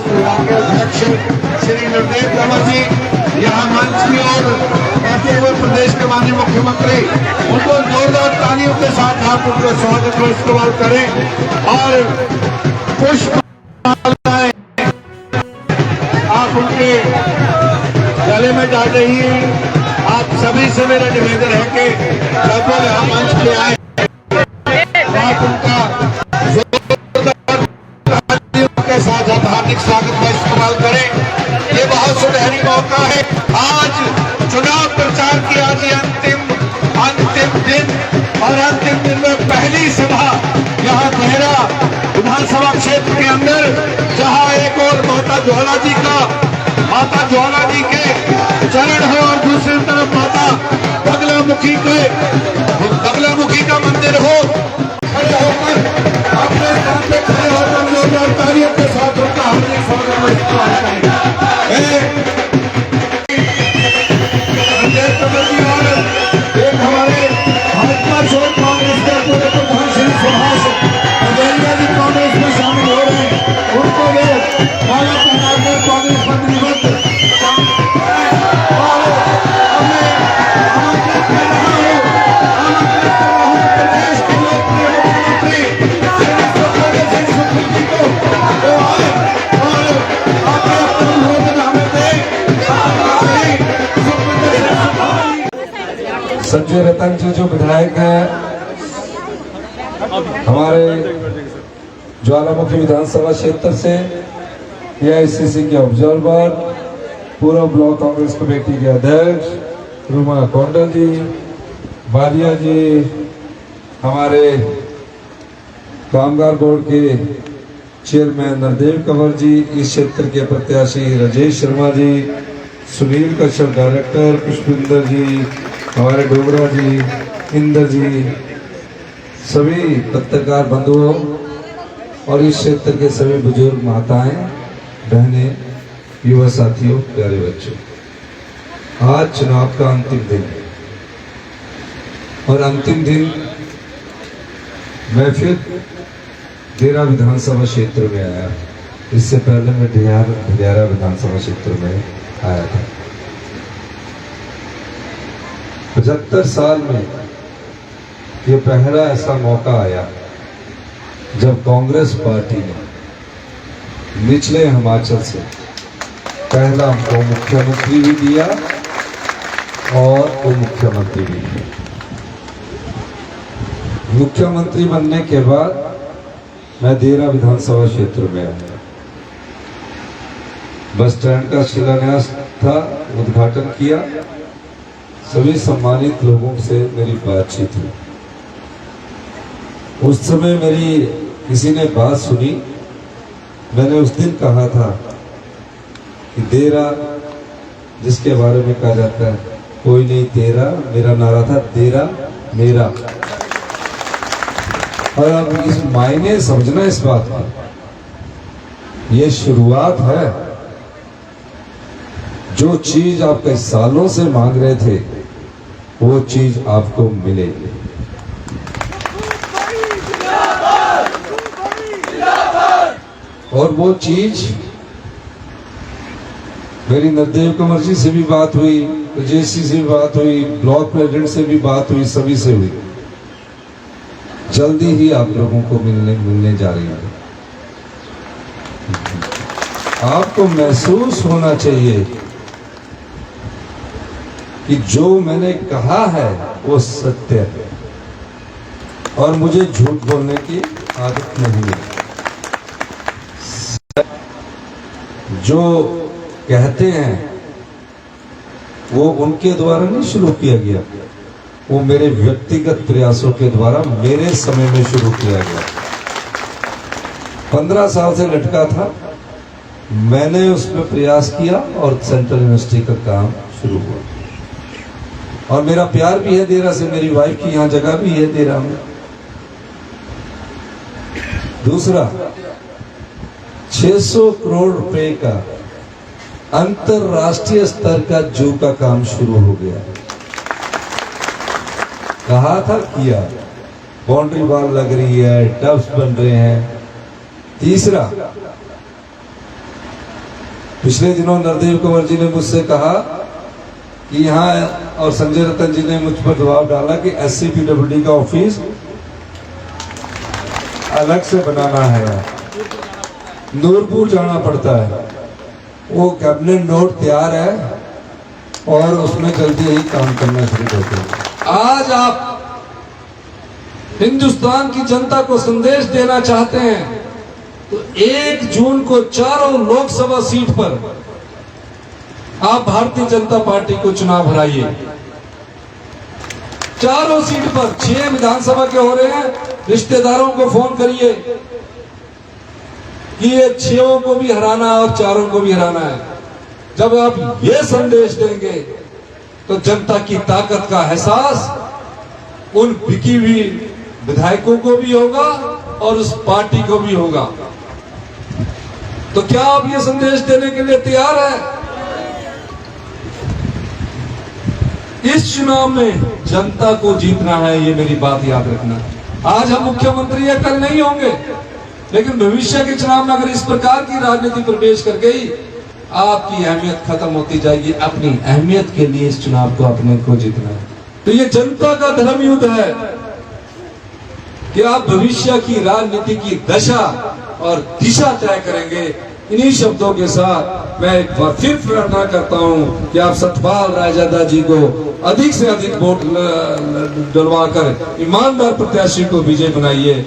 कांग्रेस विभाग के अध्यक्ष श्री नरदेव कंवर जी यहाँ मंच की ओर आते हुए प्रदेश के माननीय मुख्यमंत्री उनको जोरदार तालियों के साथ आप उनका स्वागत को इस्तेमाल करें और पुष्प आप उनके गले में डाल रही हैं। आप सभी से मेरा निवेदन है कि जब वो यहाँ मंच पे आए आप उनका के साथ हार्दिक स्वागत का इस्तेमाल करें। ये बहुत सुनहरी मौका है। आज चुनाव प्रचार की आज अंतिम दिन और अंतिम दिन में पहली सभा यहाँ देहरा विधानसभा क्षेत्र के अंदर, जहाँ एक और माता ज्वाला जी के चरण है और दूसरी तरफ माता बगलामुखी का मंदिर हो। खड़े होकर अपने स्थान पे खड़े होकर जोरदार तालियों के साथ उनका हार्दिक स्वागत और एक हमारे भाजपा छोड़ कांग्रेस के पूरे प्रधान श्री सुभाष बघेलिया जी कांग्रेस में शामिल हो रहे हैं। उनको वे माला पहनाकर कांग्रेस मंत्री संजय रतन जी जो विधायक हैं हमारे ज्वालामुखी विधानसभा क्षेत्र से, एआईसीसी के ऑब्जर्वर, पूर्व ब्लॉक कांग्रेस कमेटी के अध्यक्ष रूमा कौंडल जी, बालिया जी, हमारे कामगार बोर्ड के चेयरमैन नरदेव कंवर जी, इस क्षेत्र के प्रत्याशी राजेश शर्मा जी, सुनील कश्यप डायरेक्टर, पुष्पिंदर जी, हमारे डोगरा जी, इंदर जी, सभी पत्रकार बंधुओं और इस क्षेत्र के सभी बुजुर्ग माताएं, बहनें, युवा साथियों, प्यारे बच्चों, आज चुनाव का अंतिम दिन है और अंतिम दिन मैं फिर देहरा विधानसभा क्षेत्र में आया। इससे पहले मैं ढियारा विधानसभा क्षेत्र में आया था। 75 साल में ये पहला ऐसा मौका आया जब कांग्रेस पार्टी ने निचले हिमाचल से पहला हमको मुख्यमंत्री भी दिया और उप मुख्यमंत्री भी दिया। मुख्यमंत्री बनने के बाद मैं देहरा विधानसभा क्षेत्र में आया। बस स्टैंड का शिलान्यास था, उद्घाटन किया, सभी सम्मानित लोगों से मेरी बातचीत हुई। उस समय मेरी किसी ने बात सुनी। मैंने उस दिन कहा था कि देहरा जिसके बारे में कहा जाता है कोई नहीं तेरा, मेरा नारा था देहरा मेरा। और अब इस मायने समझना इस बात का, ये शुरुआत है। जो चीज आप कई सालों से मांग रहे थे वो चीज आपको मिलेगी। और वो चीज मेरी नरदेव कंवर जी से भी बात हुई, राजेश जी से भी बात हुई, ब्लॉक प्रेसिडेंट से भी बात हुई, सभी से हुई। जल्दी ही आप लोगों को मिलने जा रही है। आपको महसूस होना चाहिए कि जो मैंने कहा है वो सत्य है और मुझे झूठ बोलने की आदत नहीं है। जो कहते हैं वो उनके द्वारा नहीं शुरू किया गया, वो मेरे व्यक्तिगत प्रयासों के द्वारा मेरे समय में शुरू किया गया। 15 साल से लटका था, मैंने उसमें प्रयास किया और सेंट्रल यूनिवर्सिटी का काम शुरू हुआ। और मेरा प्यार भी है देहरा से, मेरी वाइफ की यहाँ जगह भी है देहरा में। दूसरा, 600 करोड़ रुपए का अंतरराष्ट्रीय स्तर का जू का काम शुरू हो गया। कहा था किया, बाउंड्री वॉल लग रही है, टब्स बन रहे हैं। तीसरा, पिछले दिनों नरदेव कंवर जी ने मुझसे कहा कि यहाँ, और संजय रतन जी ने मुझ पर दबाव डाला कि SCPWD का ऑफिस अलग से बनाना है, नूरपुर जाना पड़ता है। वो कैबिनेट नोट तैयार है और उसमें जल्दी ही काम करना शुरू करते हैं। आज आप हिंदुस्तान की जनता को संदेश देना चाहते हैं तो 1 जून को चारों लोकसभा सीट पर आप भारतीय जनता पार्टी को चुनाव हराइए। चारों सीट पर 6 विधानसभा के हो रहे हैं, रिश्तेदारों को फोन करिए कि ये 6 को भी हराना है और 4 को भी हराना है। जब आप ये संदेश देंगे तो जनता की ताकत का एहसास उन बिकी हुई विधायकों को भी होगा और उस पार्टी को भी होगा। तो क्या आप ये संदेश देने के लिए तैयार हैं? इस चुनाव में जनता को जीतना है, ये मेरी बात याद रखना। आज हम मुख्यमंत्री या कल नहीं होंगे, लेकिन भविष्य के चुनाव में अगर इस प्रकार की राजनीति प्रवेश कर गई, आपकी अहमियत खत्म होती जाएगी। अपनी अहमियत के लिए इस चुनाव को अपने को जीतना है। तो ये जनता का धर्म युद्ध है कि आप भविष्य की राजनीति की दशा और दिशा तय करेंगे। इन्हीं शब्दों के साथ मैं एक बार फिर प्रार्थना करता हूं कि आप सतपाल रायजादा जी को अधिक से अधिक वोट डलवाकर ईमानदार प्रत्याशी को विजय बनाइए।